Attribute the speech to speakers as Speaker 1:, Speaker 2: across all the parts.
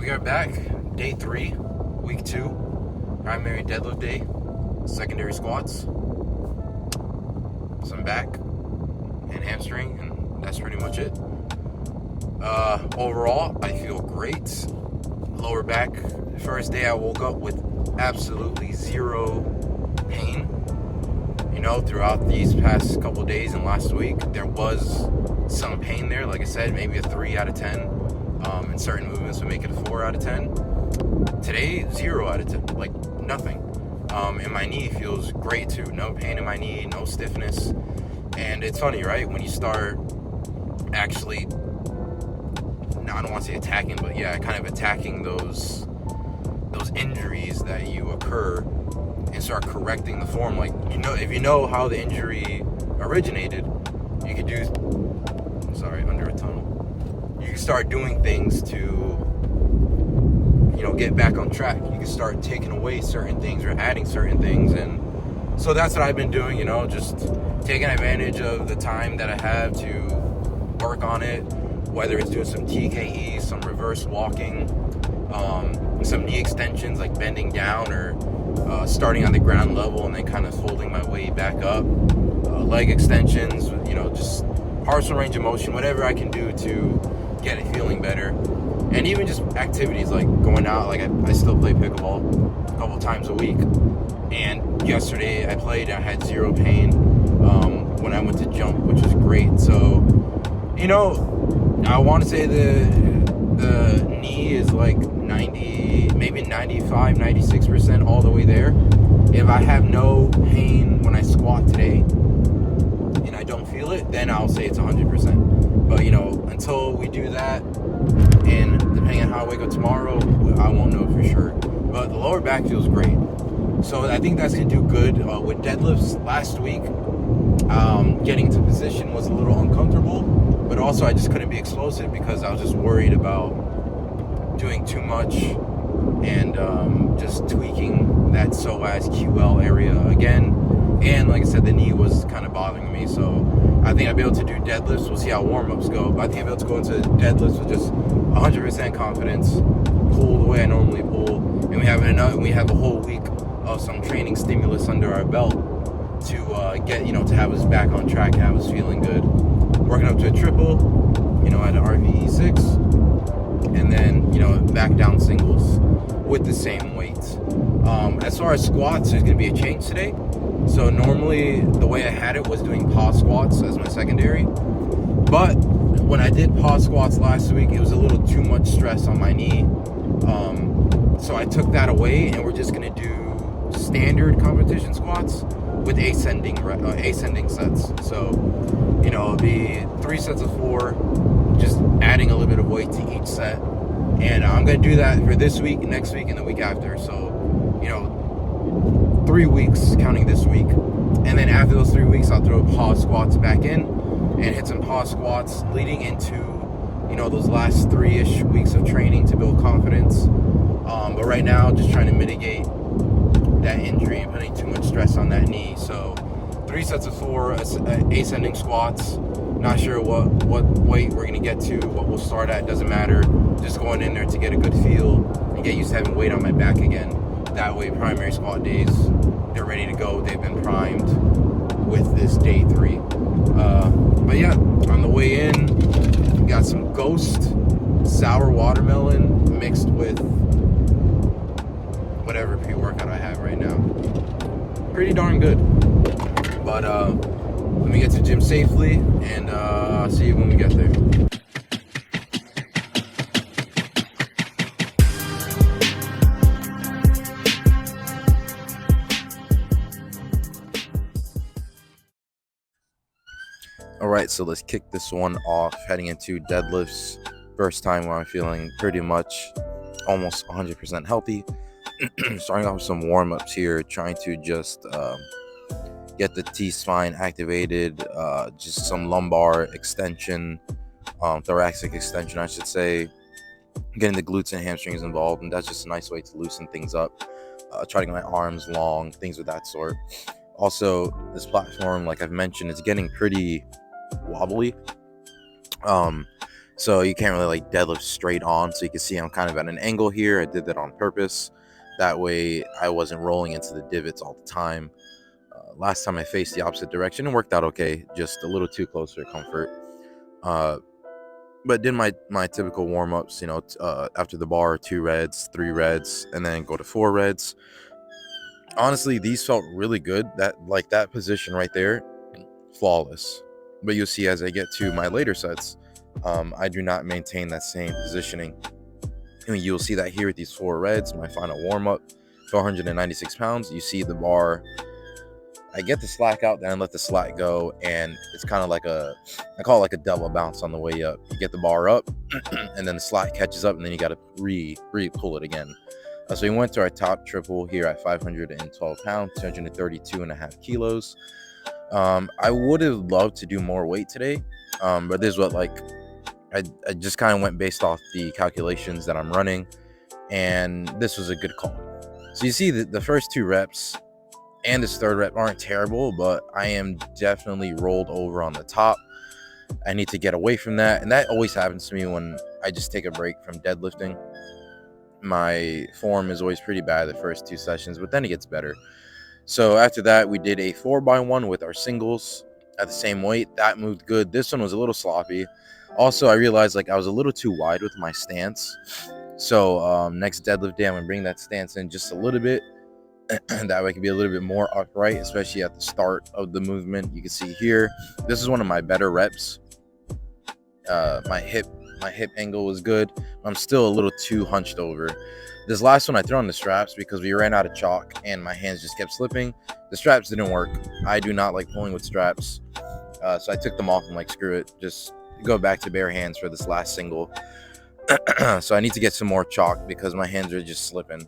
Speaker 1: We are back, day 3, week 2, primary deadlift day, secondary squats. Some back and hamstring, and that's pretty much it. Overall, I feel great. Lower back, first day I woke up with absolutely zero pain. Throughout these past couple days and last week, there was some pain there. Like I said, maybe a 3 out of 10. And certain movements would make it a 4 out of 10. Today, 0 out of 10, like nothing. And my knee feels great too. No pain in my knee, no stiffness. And it's funny, right? When you start actually, I don't want to say attacking, but yeah, kind of attacking those injuries that you occur and start correcting the form. Like, if you know how the injury originated, you could do, under a tunnel. You can start doing things to, get back on track. You can start taking away certain things or adding certain things. And so that's what I've been doing, just taking advantage of the time that I have to work on it, whether it's doing some TKE, some reverse walking, some knee extensions like bending down or starting on the ground level and then kind of folding my way back up, leg extensions, just partial range of motion, whatever I can do to get it feeling better. And even just activities like going out, like I still play pickleball a couple times a week. And yesterday I played, I had zero pain when I went to jump, which was great. So, I want to say the knee is like 90, maybe 95, 96% all the way there. If I have no pain when I squat today and I don't feel it, then I'll say it's 100%. But, until we do that, and depending on how I wake up tomorrow, I won't know for sure. But the lower back feels great. So I think that's going to do good. With deadlifts last week, getting to position was a little uncomfortable, but also I just couldn't be explosive because I was just worried about doing too much and just tweaking that psoas QL area again. And like I said, the knee was kind of bothering me. So I think I'll be able to do deadlifts. We'll see how warm-ups go. But I think I'll be able to go into deadlifts with just 100% confidence, pull the way I normally pull. And we have a whole week of some training stimulus under our belt to get, to have us back on track, have us feeling good. Working up to a triple, at an RVE 6. And then, back down singles with the same weight. As far as squats, there's going to be a change today. So normally the way I had it was doing pause squats as my secondary. But when I did pause squats last week, it was a little too much stress on my knee. So I took that away and we're just going to do standard competition squats with ascending sets. So, it'll be 3 sets of 4, just adding a little bit of weight to each set. And I'm going to do that for this week, next week, and the week after. So, 3 weeks counting this week. And then after those 3 weeks, I'll throw pause squats back in and hit some pause squats leading into, those last 3-ish weeks of training to build confidence. But right now, just trying to mitigate that injury and putting too much stress on that knee. So 3 sets of 4 ascending squats. Not sure what weight we're going to get to, what we'll start at, doesn't matter. Just going in there to get a good feel and get used to having weight on my back again. That way, primary squat days, they're ready to go. They've been primed with this day 3. But yeah, on the way in, we got some Ghost sour watermelon mixed with whatever pre-workout I have right now. Pretty darn good. But let me get to the gym safely, and I'll see you when we get there. Alright, so let's kick this one off, heading into deadlifts. First time where I'm feeling pretty much almost 100% healthy. Starting off with some warm-ups here, trying to just get the T-spine activated, just some lumbar extension, thoracic extension, I should say, getting the glutes and hamstrings involved, and that's just a nice way to loosen things up, try to get my arms long, things of that sort. Also, this platform, like I've mentioned, is getting pretty wobbly. so you can't really like deadlift straight on. So you can see I'm kind of at an angle here. I did that on purpose. That way I wasn't rolling into the divots all the time. Last time I faced the opposite direction, it worked out okay, just a little too close for comfort. But did my typical warm-ups, after the bar, 2 reds, 3 reds, and then go to 4 reds. Honestly, these felt really good. That position right there, flawless. But you'll see as I get to my later sets, I do not maintain that same positioning. And you'll see that here with these 4 reds, my final warm-up, 496 pounds. You see the bar, I get the slack out, then I let the slack go, and it's kind of like I call it like a double bounce on the way up. You get the bar up, and then the slack catches up, and then you got to re-pull it again. So we went to our top triple here at 512 pounds, 232.5 kilos. I would have loved to do more weight today, but this is what I just kind of went based off the calculations that I'm running, and this was a good call. So you see the first 2 reps and this 3rd rep aren't terrible, but I am definitely rolled over on the top. I need to get away from that, and that always happens to me when I just take a break from deadlifting. My form is always pretty bad the first 2 sessions, but then it gets better. So after that, we did a 4x1 with our singles at the same weight. That moved good. This one was a little sloppy. Also, I realized I was a little too wide with my stance. So next deadlift day, I'm gonna bring that stance in just a little bit. That way I can be a little bit more upright, especially at the start of the movement. You can see here, this is one of my better reps. My hip angle was good. I'm still a little too hunched over. This last one I threw on the straps because we ran out of chalk and my hands just kept slipping. The straps didn't work. I do not like pulling with straps, so I took them off and screw it, just go back to bare hands for this last single. So I need to get some more chalk because my hands are just slipping.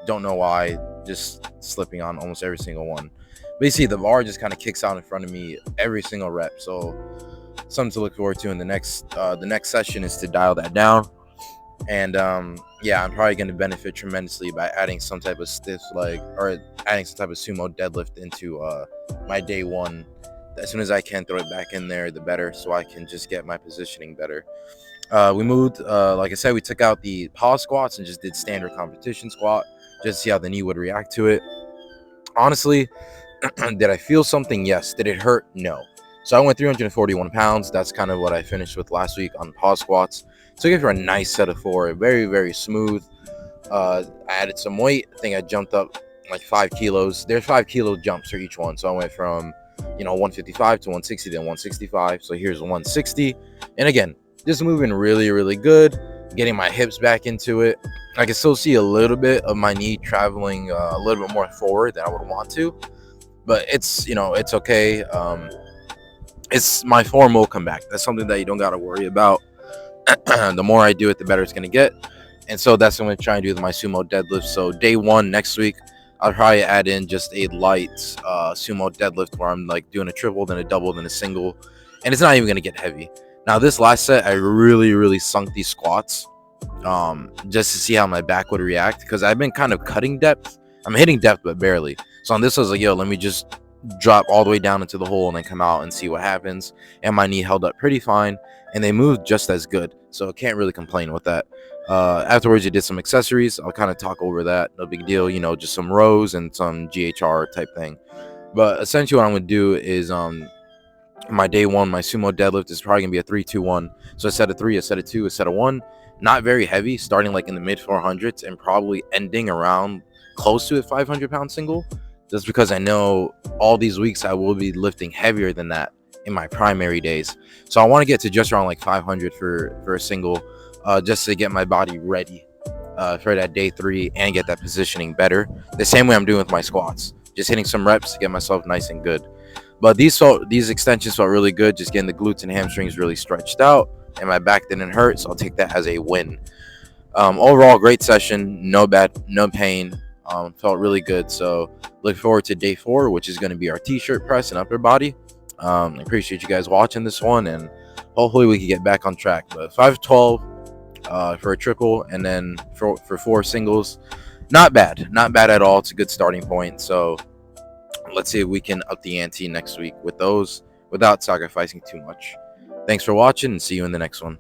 Speaker 1: Don't know why, just slipping on almost every single one. But you see the bar just kind of kicks out in front of me every single rep. So something to look forward to in the next session is to dial that down. And yeah, I'm probably going to benefit tremendously by adding some type of stiff leg or adding some type of sumo deadlift into my day 1. As soon as I can throw it back in there, the better, so I can just get my positioning better. We moved, like I said, we took out the pause squats and just did standard competition squat just to see how the knee would react to it. Honestly, did I feel something? Yes. Did it hurt? No. So I went 341 pounds. That's kind of what I finished with last week on pause squats. Took it for a nice set of 4, very, very smooth. I added some weight. I think I jumped up 5 kilos. There's 5 kilo jumps for each one. So I went from 155 to 160, then 165. So here's 160. And again, just moving really, really good. Getting my hips back into it. I can still see a little bit of my knee traveling a little bit more forward than I would want to, but it's it's okay. It's my form will come back. That's something that you don't got to worry about. The more I do it, the better it's gonna get. And so that's what I'm gonna try and do with my sumo deadlift. So day 1 next week, I'll probably add in just a light sumo deadlift where I'm doing a triple, then a double, then a single, and it's not even gonna get heavy. Now this last set, I really sunk these squats just to see how my back would react, because I've been kind of cutting depth. I'm hitting depth, but barely. So on this, I was like, yo, let me just drop all the way down into the hole and then come out and see what happens. And my knee held up pretty fine, and they moved just as good. So I can't really complain with that. Afterwards, you did some accessories. I'll kind of talk over that. No big deal, just some rows and some GHR type thing. But essentially what I'm going to do is my day 1, my sumo deadlift is probably going to be a 3-2-1. So a set of 3, a set of 2, a set of 1. Not very heavy, starting in the mid 400s and probably ending around close to a 500-pound single, just because I know all these weeks I will be lifting heavier than that in my primary days. So I want to get to just around 500 for a single, just to get my body ready for that day 3 and get that positioning better. The same way I'm doing with my squats, just hitting some reps to get myself nice and good. But these extensions felt really good, just getting the glutes and hamstrings really stretched out, and my back didn't hurt, so I'll take that as a win. Overall, great session, no pain, felt really good. So look forward to day 4, which is going to be our t-shirt press and upper body. I appreciate you guys watching this one, and hopefully we can get back on track. But 512 for a triple, and then for 4 singles, not bad at all. It's a good starting point. So let's see if we can up the ante next week with those without sacrificing too much. Thanks for watching, and see you in the next one.